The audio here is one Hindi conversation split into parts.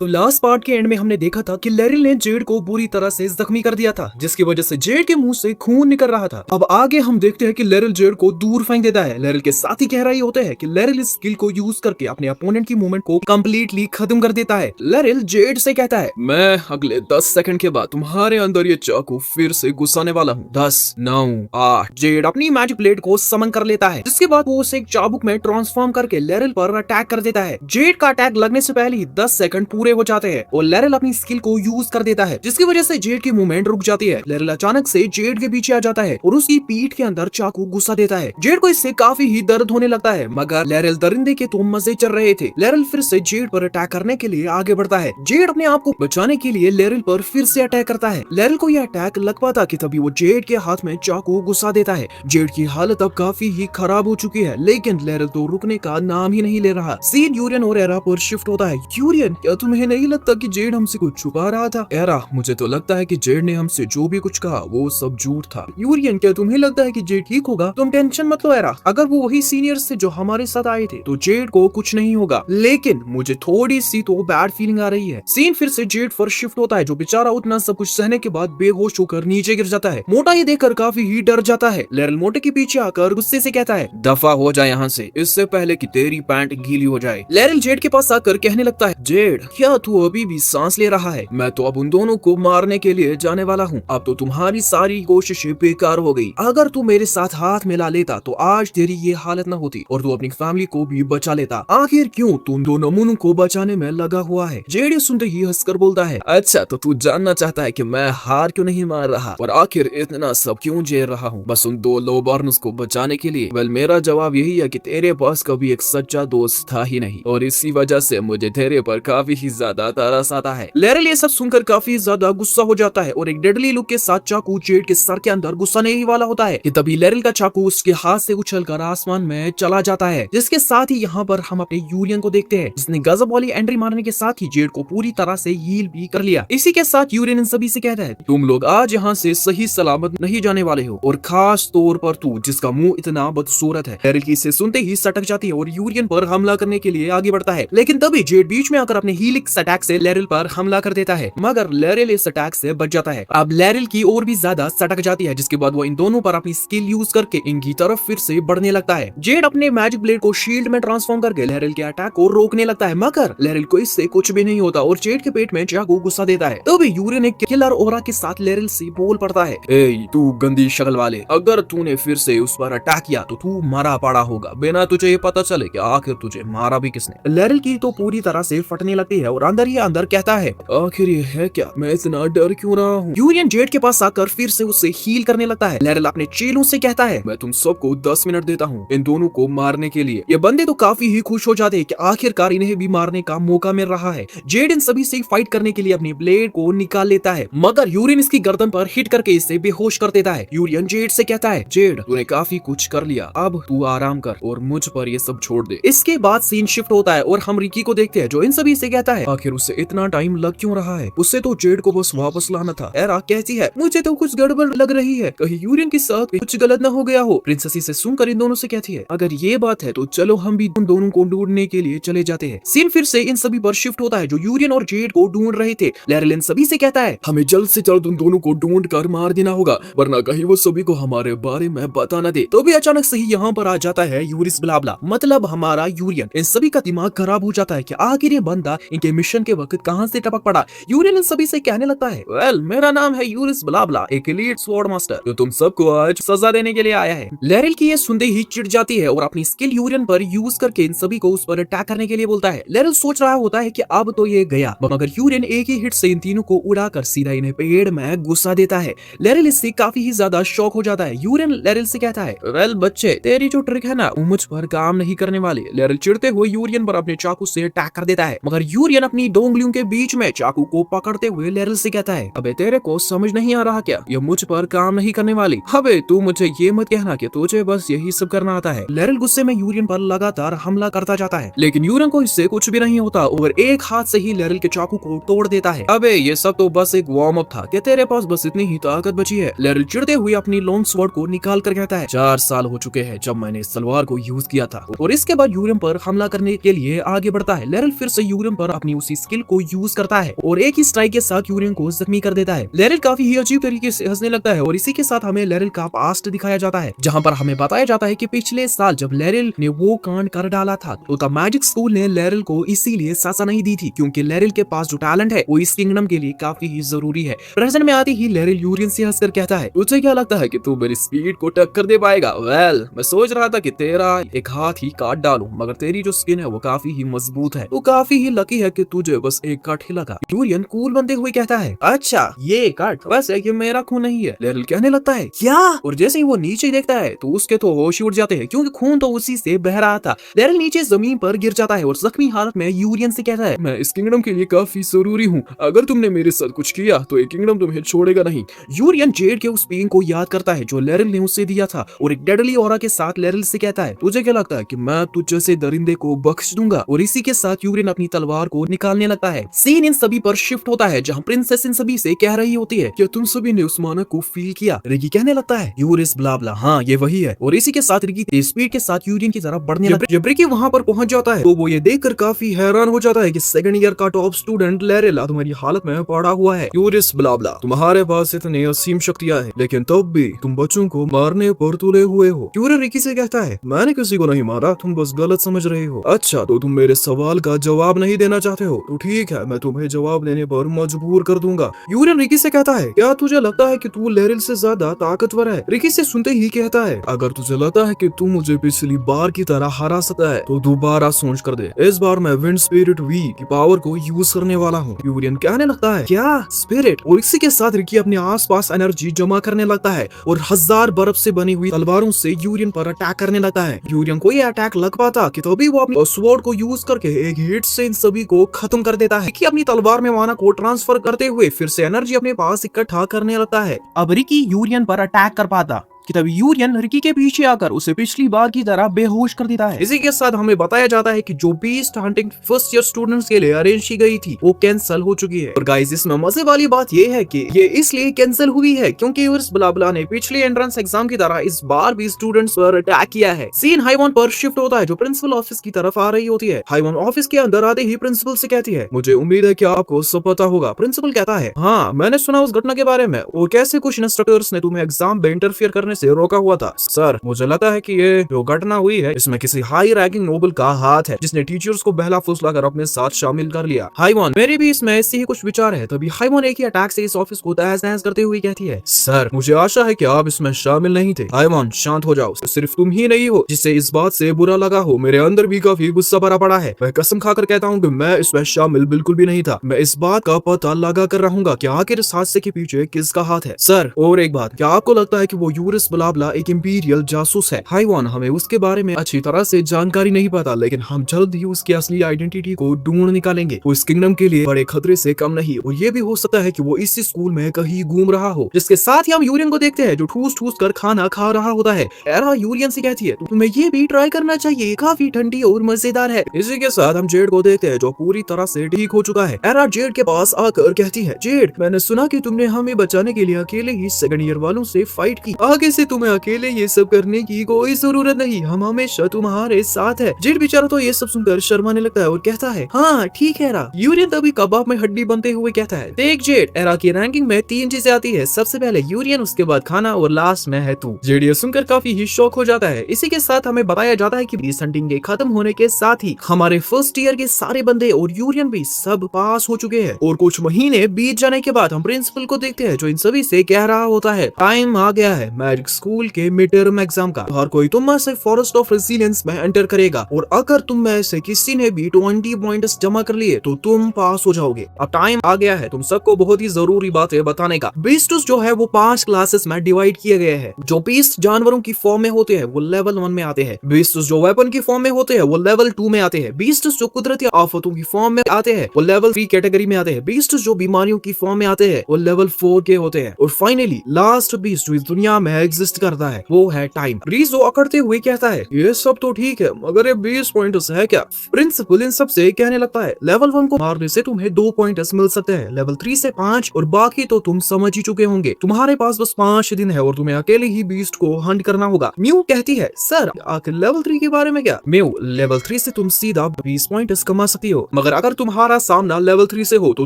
तो लास्ट पार्ट के एंड में हमने देखा था कि लेरिल ने जेड को बुरी तरह से जख्मी कर दिया था, जिसकी वजह से जेड के मुंह से खून निकल रहा था। अब आगे हम देखते हैं कि लेरिल जेड को दूर फेंक देता है। लेरिल के साथ ही कह रहा होता है कि लेरिल इस स्किल को यूज करके अपने अपोनेंट की मूवमेंट को कंप्लीटली खत्म कर देता है। लेरिल जेड से कहता है, मैं अगले 10 सेकंड के बाद तुम्हारे अंदर ये चाकू फिर से घुसाने वाला हूँ। 10, 9, 8। जेड अपनी मैजिक ब्लेड को समन कर लेता है, जिसके बाद वो उसे एक चाबुक में ट्रांसफॉर्म करके लेरिल पर अटैक कर देता है। जेड का अटैक लगने से पहले ही 10 सेकंड पूरे हो जाते हैं और लेरिल अपनी स्किल को यूज कर देता है, जिसकी वजह से जेड की मूवमेंट रुक जाती है। लेरिल अचानक से जेड के पीछे आ जाता है और उसकी पीठ के अंदर चाकू घुसा देता है। जेड को इससे काफी ही दर्द होने लगता है, मगर लेरिल दरिंदे के तो मजे चल रहे थे। लेरिल फिर से जेड पर अटैक करने के लिए आगे बढ़ता है। जेड अपने आप को बचाने के लिए लेरिल पर फिर से अटैक करता है। लेरिल को यह अटैक लग पाता कि तभी वो जेड के हाथ में चाकू घुसा देता है। जेड की हालत अब काफी ही खराब हो चुकी है, लेकिन लेरिल तो रुकने का नाम ही नहीं ले रहा। सीन यूरियन और एरा पर शिफ्ट होता है। यूरियन, क्या तुम्हें नहीं लगता कि जेड हमसे कुछ छुपा रहा था? एरा, मुझे तो लगता है कि जेड ने हमसे जो भी कुछ कहा वो सब झूठ था। यूरियन, क्या तुम्हें लगता है कि जेड ठीक होगा? तुम टेंशन मत लो एरा, अगर वो वही सीनियर्स थे जो हमारे साथ आए थे तो जेड को कुछ नहीं होगा, लेकिन मुझे थोड़ी सी तो बैड फीलिंग आ रही है। सीन फिर से जेड पर शिफ्ट होता है, जो बेचारा उतना सब कुछ सहने के बाद बेहोश होकर नीचे गिर जाता है। मोटा ये देखकर काफी ही डर जाता है। लेरिल मोटे के पीछे आकर गुस्से से कहता है, दफा हो जाए यहाँ से, इससे पहले कि तेरी पैंट गीली हो जाए। लेरिल जेड के पास आकर कहने लगता है, जेड, क्या तू अभी भी सांस ले रहा है? मैं तो अब उन दोनों को मारने के लिए जाने वाला हूँ। अब तो तुम्हारी सारी कोशिशें बेकार हो गई। अगर तू मेरे साथ हाथ मिला लेता तो आज तेरी ये हालत न होती और तू अपनी फैमिली को भी बचा लेता। आखिर क्यों तुम दोनों नमूनों को बचाने में लगा हुआ है? जेड ये सुनते ही हंसकर बोलता है, अच्छा तो तू जानना चाहता है कि मैं हार क्यों नहीं मार रहा और आखिर इतना सब क्यों झेल रहा हूँ बस उन दो लोबार्नस को बचाने के लिए? वेल, मेरा जवाब यही है कि तेरे पास कभी एक सच्चा दोस्त था ही नहीं और इसी वजह से मुझे तेरे पर काफी ही ज्यादा तरस आता है। लेरिल ये सब सुनकर काफी ज्यादा गुस्सा हो जाता है और एक डेडली लुक के साथ चाकू जेड के सर के अंदर घुसाने ही वाला होता है कि तभी लेरिल का चाकू उसके हाथ से उछलकर आसमान में चला जाता है। जिसके साथ ही यहाँ पर हम अपने यूरियन को देखते हैं, जिसने गजब वाली एंट्री मारने के साथ ही जेड को पूरी तरह से हील भी कर लिया। इसी के साथ यूरियन इन सभी से कहता है, तुम लोग आज यहाँ से सही सलामत नहीं जाने वाले हो और खास तौर पर तू जिसका मुंह इतना बदसूरत है। लेरिल की इसे सुनते ही सटक जाती है और यूरियन पर हमला करने के लिए आगे बढ़ता है, लेकिन तभी जेड बीच में आकर अपने हीलिक्स अटैक से लेरिल पर हमला कर देता है, मगर लेरिल इस अटैक से बच जाता है। अब लेरिल की और भी ज्यादा सटक जाती है, जिसके बाद वो इन दोनों पर अपनी स्किल यूज करके इनकी तरफ फिर से बढ़ने लगता है। जेड अपने मैजिक ब्लेड को शील्ड में ट्रांसफॉर्म करके लेरिल के अटैक को रोकने लगता है, मगर लेरिल को इससे कुछ भी नहीं होता और जेड के पेट में चाकू घुसा देता है। तभी यूरियन एक किलर ऑरा के साथ लेरिल से बोल पड़ता है, ए तू गंदी शक्ल वाले, अगर तूने फिर से उस पर अटैक किया तो तू मारा पड़ा होगा बिना तुझे ये पता चले कि आखिर तुझे मारा भी किसने। लेरिल की तो पूरी तरह से फटने लगती है और अंदर ही अंदर कहता है, आखिर ये है क्या? मैं इतना डर क्यों रहा हूँ? यूरियन जेड के पास आकर फिर से उससे हील करने लगता है। लेरिल अपने चेलों से कहता है, मैं तुम सबको 10 मिनट देता हूँ इन दोनों को मारने के लिए। ये बंदे तो काफी ही खुश हो जाते हैं कि आखिरकार इन्हें भी मारने का मौका मिल रहा है। जेड इन सभी से फाइट करने के लिए अपनी ब्लेड को निकाल लेता है, मगर यूरियन इसकी गर्दन पर हिट करके इसे बेहोश कर देता है। यूरियन जेड से कहता है, जेड तूने काफी कुछ कर लिया, अब तू आराम कर और मुझ पर ये सब छोड़ दे। इसके बाद सीन शिफ्ट होता है और हम रिकी को देखते हैं, जो इन सभी से कहता है, आखिर उसे इतना टाइम लग क्यों रहा है? उससे तो जेड को बस वापस लाना था। एरा कहती है, मुझे तो कुछ गड़बड़ लग रही है, कहीं यूरियन के साथ कुछ गलत न हो गया हो। प्रिंसेस इसे सुनकर इन दोनों से कहती है, अगर ये बात है तो चलो हम भी उन दोनों को ढूंढने के लिए चले जाते हैं। सीन फिर से इन सभी पर शिफ्ट होता है, जो यूरियन और जेड को ढूंढ रहे थे। लेरिल इन सभी से कहता है, हमें जल्द से जल्द उन दोनों को ढूंढ कर मार देना होगा, वरना कहीं वो सभी को हमारे बारे में बता न दे। तो भी अचानक से ही यहाँ पर आ जाता है यूरिस ब्लाब्ला, मतलब हमारा यूरियन। इन सभी का दिमाग खराब हो जाता है कि आखिर ये बंदा इनके मिशन के वक्त कहाँ से टपक पड़ा। यूरियन इन सभी से कहने लगता है, वेल मेरा नाम है यूरिस ब्लाब्ला, एक एलीट स्वॉर्ड मास्टर, जो तुम सबको आज सजा देने के लिए आया है। लेरिल की ये सुनते ही चिढ़ जाती है और अपनी स्किल यूरियन पर यूज करके इन सभी को उस पर अटैक करने के लिए बोलता है। लेरिल सोच रहा होता है कि अब तो ये गया, मगर यूरियन एक ही हिट से इन तीनों को उड़ाकर सीधा इन्हें पेड़ में घुसा देता है। लेरिल इससे काफी ही ज्यादा शॉक हो जाता है। यूरियन लेरिल से कहता है, वेल बच्चे, तेरी जो ट्रिक है ना वो मुझ पर काम नहीं करने वाली। लेरिल चिढ़ते हुए यूरियन पर अपने चाकू से अटैक कर देता है, मगर यूरियन अपनी दो उंगलियों के बीच में चाकू को पकड़ते हुए लेरिल से कहता है, अबे तेरे को समझ नहीं आ रहा क्या? ये मुझ पर काम नहीं करने वाली। अबे तू मुझे ये मत कहना कि तुझे बस यही सब करना आता है। लेरिल गुस्से में यूरियन पर लगातार हमला करता जाता है, लेकिन यूरियन को इससे कुछ भी नहीं होता और एक हाथ से ही लेरिल के चाकू को तोड़ देता है। अबे ये सब तो बस एक वार्म अप था कि तेरे पास बस इतनी ही ताकत बची है। लेरिल चिढ़ते हुए अपनी लॉन्ग स्वॉर्ड को निकाल कर कहता है, 4 साल हो चुके हैं जब मैंने इस तलवार को यूज किया था। और इसके बाद यूरियन पर हमला करने के लिए आगे बढ़ता है। लेरिल फिर से यूरियन पर अपनी अपनी उसी स्किल को यूज करता है और एक ही स्ट्राइक के साथ यूरियन को जख्मी कर देता है। लैरिल काफी ही अजीब तरीके से हंसने लगता है और इसी के साथ हमें लैरिल का पास्ट दिखाया जाता है, जहाँ पर हमें बताया जाता है कि पिछले साल जब लैरिल ने वो कांड कर डाला था तो द मैजिक स्कूल ने लैरिल को इसीलिए सजा नहीं दी थी क्योंकि लैरिल के पास जो टैलेंट है वो इस किंगडम के लिए काफी ही जरूरी है। प्रेजेंट में आती ही लैरिल यूरियन से हंसकर कहता है, तुझे क्या लगता है कि तू मेरी स्पीड को टक्कर दे पाएगा? वेल, मैं सोच रहा था कि तेरा एक हाथ ही काट डालूं, मगर तेरी जो स्किन है वो काफी ही मजबूत है। तू काफी ही लकी है कि तुझे बस एक कट ही लगा। यूरियन कूल बनते हुए कहता है, अच्छा ये कट, वैसे ये मेरा खून नहीं है। लैरिल कहने लगता है, क्या? और जैसे ही वो नीचे देखता है तो उसके तो होश उड़ जाते हैं क्योंकि खून तो उसी से बह रहा था। लैरिल नीचे जमीन पर गिर जाता है और जख्मी हालत में यूरियन से कहता है, मैं इस किंगडम के लिए काफी जरूरी हूँ, अगर तुमने मेरे साथ कुछ किया तो ये किंगडम तुम्हें छोड़ेगा नहीं। यूरियन जेड के उस पेन को याद करता है जो लैरिल ने उससे दिया था और एक डेडली ऑरा के साथ लैरिल से कहता है, तुझे क्या लगता है कि मैं तुझ जैसे दरिंदे को बख्श दूंगा? और इसी के साथ यूरियन अपनी तलवार को निकालने लगता है। सीन इन सभी पर शिफ्ट होता है जहाँ प्रिंसेस इन सभी से कह रही होती है, क्या तुम सभी ने उस मानक को फील किया? रिकी कहने लगता है, यूरिस ब्ला ब्ला, हाँ ये वही है। और इसी के साथ रिकी तेज स्पीड के साथ यूरियन की तरफ बढ़ने लगता है। जब रिकी वहाँ पर पहुंच जाता है तो वो ये देखकर काफी हैरान हो जाता है कि सेकंड ईयर का टॉप स्टूडेंट लैरिल तुम्हारी हालत में पड़ा हुआ है। यूरिस ब्ला ब्ला, तुम्हारे पास इतनी असीम शक्तियां हैं लेकिन तब भी तुम बच्चों को मारने पर तुले हुए हो। यूरिन रिकी से कहता है, मैंने किसी को नहीं मारा, तुम बस गलत समझ रहे हो। अच्छा, तो तुम मेरे सवाल का जवाब नहीं देना चाहते हो तो ठीक है, मैं तुम्हें जवाब देने पर मजबूर कर दूंगा। यूरिन रिकी से कहता है, क्या तुझे लगता है कि तू लैरिल से ज्यादा ताकतवर है? रिकी से सुनते ही कहता है, अगर तुझे लगता है कि तू मुझे पिछली बार की तरह हरा सकता है तो दोबारा सोच कर दे। इस बार मैं विंड स्पिरिट वी की पावर को यूज करने वाला हूँ। यूरियन कहने लगता है, क्या स्पिरिट? और इसी के साथ रिकी अपने आसपास एनर्जी जमा करने लगता है और 1000 बर्फ से बनी हुई तलवारों से यूरियन पर अटैक करने लगता है। यूरियन को ये अटैक लग पाता कि तभी वो अपनी स्वॉर्ड को यूज करके एक हिट से इन सभी को खत्म कर देता है। रिकी अपनी तलवार में माना को ट्रांसफर करते हुए फिर से एनर्जी अपने पास इकट्ठा करने लगता है। अब रिकी यूरियन पर अटैक कर पाता कि तभी यूरियन रिकी के पीछे आकर उसे पिछली बार की तरह बेहोश कर देता है। इसी के साथ हमें बताया जाता है कि जो beast hunting first year students के लिए अरेंज की गई थी वो कैंसिल हो चुकी है। और गाइस, इसमें मजे वाली बात ये है कि ये इसलिए कैंसिल हुई है क्योंकि यूरिस ब्ला ब्ला ने पिछले एंट्रेंस एग्जाम की तरह इस बार भी स्टूडेंट्स पर अटैक किया है। सीन हाइवन पर शिफ्ट होता है जो प्रिंसिपल ऑफिस की तरफ आ रही होती है। हाइवन ऑफिस के अंदर आते ही प्रिंसिपल से कहती है, मुझे उम्मीद है कि आपको सब पता होगा। प्रिंसिपल कहता है, हाँ मैंने सुना उस घटना के बारे में और कैसे कुछ इंस्ट्रक्टर्स ने तुम्हें एग्जाम में इंटरफियर करने से रोका हुआ था। सर, मुझे लगता है कि ये जो घटना हुई है इसमें किसी हाई रैंकिंग नोबल का हाथ है जिसने टीचर्स को बहला फुसला कर अपने साथ शामिल कर लिया। हाइवन, मेरे भी इसमें ऐसे ही कुछ विचार है। तभी हाइवन एक ही अटैक से इस ऑफिस को तहस नहस करते हुए कहती है, सर मुझे आशा है कि आप इसमें शामिल नहीं थे। हाइवन, शांत हो जाओ। सिर्फ तुम ही नहीं हो जिससे इस बात से बुरा लगा हो, मेरे अंदर भी काफी गुस्सा भरा पड़ा है। मैं कसम खाकर कहता हूँ कि मैं इसमें शामिल बिल्कुल भी नहीं था। मैं इस बात का पता लगा कर रहूंगा कि आखिर इस हादसे के पीछे किसका हाथ है। सर, और एक बात, क्या आपको लगता है कि वो यूरिस ब्ला ब्ला एक इंपीरियल जासूस है? हाइवन, हमें उसके बारे में अच्छी तरह से जानकारी नहीं पता, लेकिन हम जल्द ही उसकी असली आइडेंटिटी को ढूंढ निकालेंगे। वो इस किंगडम के लिए बड़े खतरे से कम नहीं, और ये भी हो सकता है कि वो इसी स्कूल में कहीं घूम रहा हो। जिसके साथ ही हम यूरियन को देखते हैं जो ठूस ठूस कर खाना खा रहा होता है। एरा यूरियन से कहती है, तो तुम्हें ये भी ट्राई करना चाहिए, काफी ठंडी और मजेदार है। इसी के साथ हम जेड को देखते हैं जो पूरी तरह से ठीक हो चुका है। एरा जेड के पास आकर कहती है, जेड मैंने सुना कि तुमने हमें बचाने के लिए अकेले ही सेकंड ईयर वालों से फाइट की। आगे से तुम्हें अकेले ये सब करने की कोई जरूरत नहीं, हम हमेशा तुम्हारे साथ है। जेड बेचारा तो ये सब सुनकर शर्माने लगता है और कहता है, हाँ ठीक है एरा। यूरियन तभी कबाब में हड्डी बनते हुए कहता है, देख जेड, एरा की रैंकिंग में 3 चीजें आती है, सबसे पहले यूरियन, उसके बाद खाना और लास्ट में है तू। जेड ये सुनकर काफी ही शौक हो जाता है। इसी के साथ हमें बताया जाता है कि बीस्ट हंटिंग के खत्म होने के साथ ही हमारे फर्स्ट ईयर के सारे बंदे और यूरियन भी सब पास हो चुके हैं। और कुछ महीने बीत जाने के बाद हम प्रिंसिपल को देखते हैं जो इन सभी से कह रहा होता है, टाइम आ गया है मैजिक स्कूल के मिड टर्म एग्जाम का। हर कोई तुम में से फॉरेस्ट ऑफ रेजिलियंस में एंटर करेगा और अगर तुम में से किसी ने भी 20 पॉइंट्स जमा कर लिए तो तुम पास हो जाओगे। अब टाइम आ गया है तुम सबको बहुत ही जरूरी बातें बताने का। बीस्ट्स जो है वो 5 क्लासेस में डिवाइड किए गए हैं। जो बीस्ट जानवरों की फॉर्म में होते हैं वो लेवल 1 में आते हैं। बीस्ट्स जो वेपन की फॉर्म में होते हैं वो लेवल 2 में आते हैं। बीस्ट्स जो कुदरती आफतों की फॉर्म में आते हैं वो लेवल 3 कैटेगरी में आते हैं। बीस्ट्स जो बीमारियों की फॉर्म में आते हैं वो लेवल 4 के होते हैं। और फाइनली लास्ट बीस्ट जो इस दुनिया में एग्जिस्ट करता है, वो है टाइम। रीजो अकड़ते हुए कहता है ये सब तो ठीक है मगर ये 20 पॉइंट्स है क्या? प्रिंसिपल इन सब से कहने लगता है लेवल 1 को मारने से तुम्हें 2 पॉइंट्स मिल सकते हैं, लेवल 3 से 5 और बाकी तो तुम समझ ही चुके होंगे। तुम्हारे पास बस 5 दिन है और तुम्हें अकेले ही बीस्ट को हंट करना होगा। म्यू कहती है सर आखिर लेवल 3 के बारे में क्या? म्यू लेवल 3 से तुम सीधा 20 पॉइंट्स कमा सकती हो, मगर अगर तुम्हारा सामना लेवल 3 से हो तो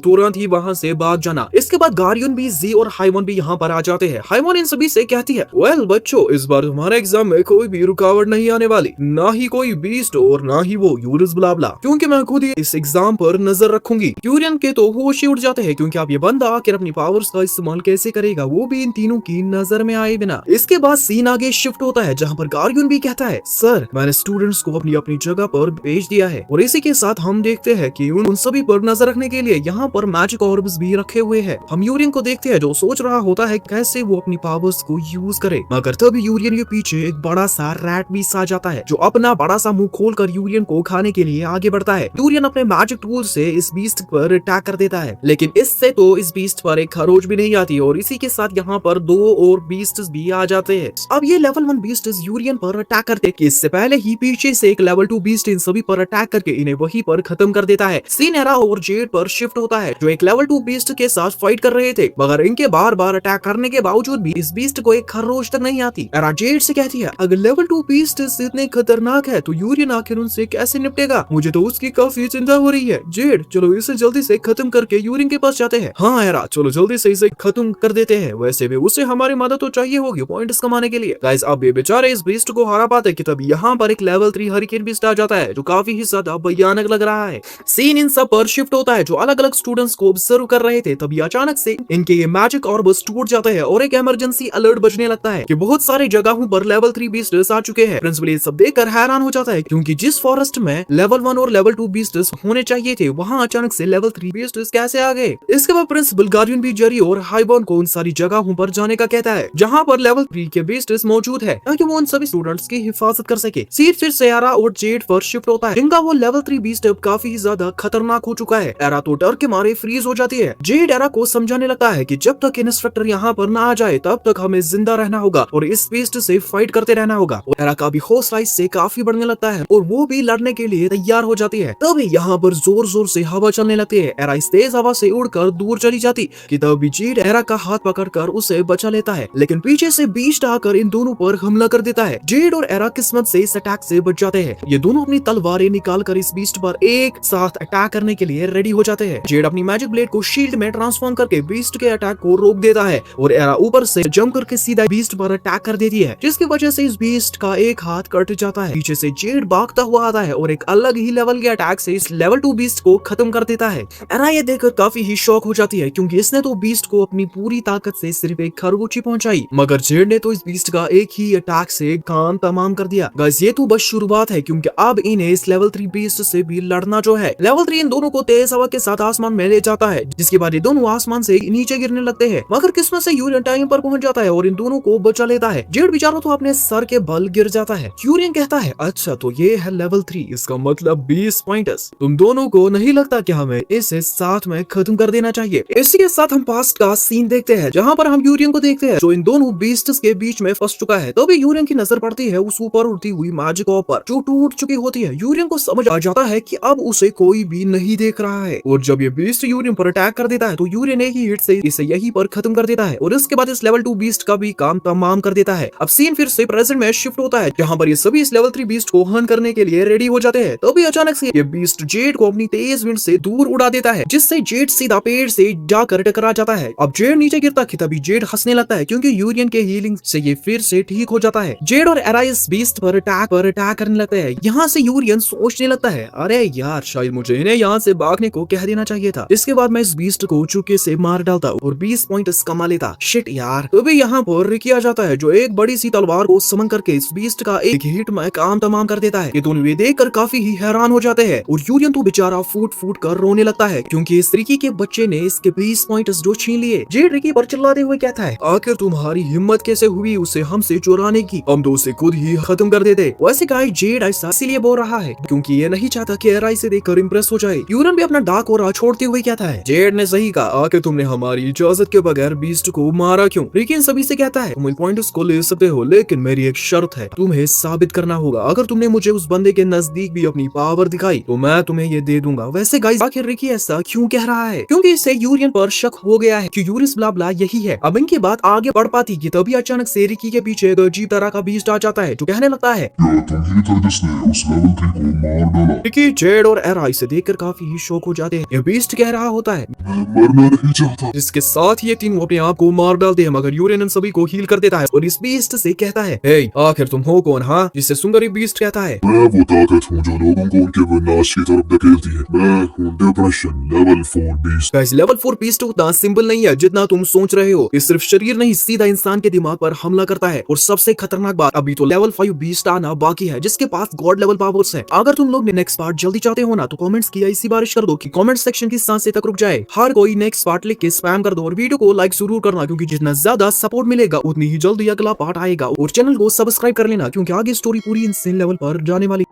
तुरंत ही वहाँ से भाग जाना। इसके बाद गार्डियन भी, जी और हाइमन भी यहाँ पर आ जाते हैं। हाइमन इन सभी से कहती है वेल बच्चों, इस बार तुम्हारे एग्जाम में कोई भी रुकावट नहीं आने वाली, ना ही कोई बीस्ट और ना ही वो यूरिस ब्लाब्ला, क्योंकि मैं खुद ही इस एग्जाम पर नजर रखूंगी। यूरियन के तो होश ही उड़ जाते हैं क्योंकि अब ये बंदा आखिर अपनी पावर्स का इस्तेमाल कैसे करेगा, वो भी इन तीनों की नजर में आए बिना। इसके बाद सीन आगे शिफ्ट होता है जहाँ पर गार्डियन भी कहता है सर मैंने स्टूडेंट्स को अपनी अपनी जगह पर भेज दिया है, और इसी के साथ हम देखते हैं कि उन सभी पर नजर रखने के लिए यहाँ पर मैजिक ऑर्ब्स भी रखे हुए हैं। हम यूरियन को देखते हैं जो सोच रहा होता है कैसे वो अपनी पावर्स को यूज करे, मगर तभी यूरियन के पीछे एक बड़ा सा रैट भी आ जाता है जो अपना बड़ा सा मुंह खोलकर यूरियन को खाने के लिए आगे बढ़ता है। यूरियन अपने मैजिक टूल से इस बीस्ट पर अटैक कर देता है, लेकिन इससे तो इस बीस्ट पर एक खरोच भी नहीं आती और इसी के साथ यहाँ पर 2 और बीस्ट्स भी आ जाते हैं। अब ये लेवल 1 बीस्ट्स यूरियन पर अटैक करते हैं कि इससे पहले ही पीछे से एक लेवल 2 बीस्ट इन सभी पर अटैक करके इन्हें वहीं पर खत्म कर देता है। सीन एरा और जेड पर शिफ्ट होता है जो एक लेवल 2 बीस्ट के साथ फाइट कर रहे थे, मगर इनके बार बार अटैक करने के बावजूद भी इस बीस्ट को एक खरोच तक नहीं आती। एरा जेड से कहती है अगर लेवल 2 बीस्ट इतने खतरनाक है तो यूरियन आखिर उनसे कैसे निपटेगा, मुझे तो उसकी काफी चिंता हो रही है। जेड चलो इसे जल्दी से खत्म करके यूरियन के पास जाते हैं। हाँ एरा चलो जल्दी से इसे खत्म कर देते हैं, वैसे भी उसे हमारी मदद तो चाहिए होगी पॉइंट्स कमाने के लिए। गाइस अब ये बेचारे इस बीस्ट को हरा पाते कि तब यहाँ पर एक लेवल 3 हरिकेन बीस्ट आ जाता है जो काफी ही ज्यादा भयानक लग रहा है। सीन इन सब पर शिफ्ट होता है जो अलग अलग स्टूडेंट्स को ऑब्जर्व कर रहे थे, तभी अचानक से इनके ये मैजिक ऑर्ब्स टूट जाते हैं और एक इमरजेंसी अलर्ट बजने लगता है कि बहुत सारी जगहों पर लेवल 3 बीस्ट्स आ चुके हैं। प्रिंसिपल ये सब देखकर हैरान हो जाता है क्योंकि जिस फॉरेस्ट में लेवल 1 और लेवल 2 बीस्ट्स होने चाहिए थे वहाँ अचानक से लेवल 3 बीस्ट्स कैसे आ गए। इसके बाद प्रिंसिपल गार्डियन भी जेरी और हाइबॉर्न को उन सारी जगहों पर जाने का कहता है जहाँ पर लेवल 3 के बीस्ट्स मौजूद है ताकि वो उन सभी स्टूडेंट्स की हिफाजत कर सके। सीट फिर से एरा और जेड पर शिफ्ट होता है जिनका वो लेवल 3 बीस्ट अब काफी ज्यादा खतरनाक हो चुका है। एरा तो डर के मारे फ्रीज हो जाती है। जेड एरा को समझाने लगता है कि जब तक इंस्ट्रक्टर यहाँ पर ना आ जाए तब तक हमें जिंदा रहना होगा और इस बीस्ट से फाइट करते रहना होगा। एरा का भी हौसला इससे काफी बढ़ने लगता है और वो भी लड़ने के लिए तैयार हो जाती है। तभी यहाँ पर जोर जोर से हवा चलने लगती है। एरा इस तेज हवा से उड़कर दूर चली जाती कि तभी जेड एरा का हाथ पकड़कर उसे बचा लेता है, लेकिन पीछे से बीस्ट आकर इन दोनों पर हमला कर देता है। जेड और एरा किस्मत से इस अटैक से बच जाते हैं। ये दोनों अपनी तलवारें निकाल कर इस बीस्ट पर एक साथ अटैक करने के लिए रेडी हो जाते हैं। जेड अपनी मैजिक ब्लेड को शील्ड में ट्रांसफॉर्म करके बीस्ट के अटैक को रोक देता है और एरा ऊपर से जंप करके सीधा बीस्ट पर अटैक कर देती है जिसकी वजह से इस बीस्ट का एक हाथ कट जाता है। पीछे से जेड भागता हुआ आता है और एक अलग ही लेवल के अटैक से इस लेवल 2 बीस्ट को खत्म कर देता है। एरा ये देखकर काफी ही शॉक हो जाती है क्योंकि इसने तो बीस्ट को अपनी पूरी ताकत से सिर्फ एक खरगोशी पहुंचाई, मगर जेड ने तो इस बीस्ट का एक ही अटैक से काम तमाम कर दिया। गाइस ये तो बस शुरुआत है क्योंकि अब इन्हें इस लेवल 3 बीस्ट से भी लड़ना जो है। लेवल 3 इन दोनों को तेज हवा के साथ आसमान में ले जाता है जिसके बाद ये दोनों आसमान से नीचे गिरने लगते हैं, मगर किस्मत से यूरियन टाइम पर पहुंच जाता है और इन दोनों को बचा लेता है। जेड बेचारा तो अपने सर के बल गिर जाता है। यूरियन कहता है अच्छा तो ये है लेवल 3, इसका मतलब 20 पॉइंट्स। तुम दोनों को नहीं लगता कि हमें इसे साथ में खत्म कर देना चाहिए। इसी के साथ हम पास्ट का सीन देखते हैं जहाँ पर हम यूरियन को देखते हैं जो इन दोनों बीस्ट्स के बीच में फंस चुका है। तो भी यूरियन की नजर पड़ती है उस ऊपर उड़ती हुई मैजिक ऑर्ब पर जो टूट चुकी होती है। यूरियन को समझ आ जाता है कि अब उसे कोई भी नहीं देख रहा है और जब ये बीस्ट यूरियन पर अटैक कर देता है तो यूरियन एक ही हिट से इसे यहीं पर खत्म कर देता है और इसके बाद इस लेवल 2 बीस्ट का भी काम तमाम कर देता है। अब सीन फिर से प्रेजेंट में शिफ्ट होता है जहाँ पर ये सभी इस लेवल 3 बीस्ट को हन करने के लिए रेडी हो जाते हैं। तभी अचानक से ये बीस्ट जेड को अपनी तेज विंड से दूर उड़ा देता है जिससे जेड सीधा पेड़ से जाकर टकरा जाता है। अब जेड नीचे गिरता कि तभी जेड हंसने लगता है क्योंकि यूरियन के हीलिंग से ये फिर से ठीक हो जाता है। जेड और एरा इस बीस्ट पर अटैक करने लगते हैं। यहाँ से यूरियन सोचने लगता है अरे यार शायद मुझे इन्हें यहाँ से भागने को कह देना चाहिए था, इसके बाद मैं इस बीस्ट को चुके से मार डालता और 20 पॉइंट्स कमा लेता। शिट यार। तो भी यहाँ पर रिकी आ जाता है जो एक बड़ी सी तलवार को समन करके इस बीस्ट का एक हिट में काम तमाम कर देता है। ये दोनों ये देखकर काफी ही हैरान हो जाते हैं और यूरियन तो बेचारा फूट फूट कर रोने लगता है क्योंकि इस रिकी के बच्चे ने इसके 20 पॉइंट्स जो छीन लिए। जेड रिकी पर चिल्लाते हुए कहता है आखिर तुम्हारी हिम्मत कैसे हुई उसे हमसे चुराने की, हम तो उसे खुद ही खत्म कर देते। वैसे गाइस जेड ऐसा इसीलिए बोल रहा है क्योंकि ये नहीं चाहता कि एरा इसे देखकर इंप्रेस हो जाए। यूरियन भी अपना डाक और छोड़ते हुए कहता है जेड ने सही कहा, आखिर तुमने हमारी इजाजत के बगैर बीस्ट को मारा क्यों। रिकी इन सभी से कहता है है, तुम पॉइंट्स को ले सकते हो, लेकिन मेरी एक शर्त है, तुम्हें साबित करना होगा। अगर तुमने मुझे उस बंदे के नजदीक भी अपनी पावर दिखाई तो मैं तुम्हें ये दे दूंगा। वैसे गाइस आखिर रिकी ऐसा क्यों कह रहा है? क्योंकि इसे यूरियन पर शक हो गया है कि यूरियस ब्ला ब्ला यही है। अब इनकी बात आगे बढ़ पाती कि तभी अचानक से रिकी के पीछे एक अजीब तरह का बीस्ट आ जाता है जो कहने लगता है, क्या तुम ही थे जिसने उस लेवल 3 को मार डाला? रिकी, जेड और एरा इसे देखकर काफी ही शौक हो जाते हैं। ये बीस्ट कह रहा होता है, मैं मरना नहीं चाहता। जिसके साथ ये तीनों अपने आप को मार डालते हैं, मगर यूरेन इन सभी को हील कर देता है और इस बीस्ट से कहता है, हे आखिर तुम हो कौन? हाँ, जिससे सुंदरी बीस्ट कहता है, मैं वो ताकत हूँ जो लोगों को उनके विनाश की तरफ धकेलती है। मैं हूँ depression level 4 beast. Guys level 4 beast उतना सिंपल नहीं है जितना तुम सोच रहे हो। ये सिर्फ शरीर नहीं, सीधा इंसान के दिमाग पर हमला करता है। और सबसे खतरनाक बात, अभी तो लेवल 5 बीस्ट आना बाकी है जिसके पास गॉड लेवल पावर्स है। अगर तुम लोग नेक्स्ट पार्ट जल्दी चाहते हो ना तो कमेंट्स की ऐसी बारिश कर दो कि कमेंट सेक्शन की सांसें तक रुक जाए। हर कोई नेक्स्ट पार्ट लिख के स्पैम कर दो और वीडियो को लाइक जरूर करना, क्योंकि जितना ज्यादा सपोर्ट मिलेगा उतनी ही जल्दी अगला पार्ट आएगा। और चैनल को सब्सक्राइब कर लेना क्योंकि आगे स्टोरी पूरी इंसेन लेवल पर जाने वाली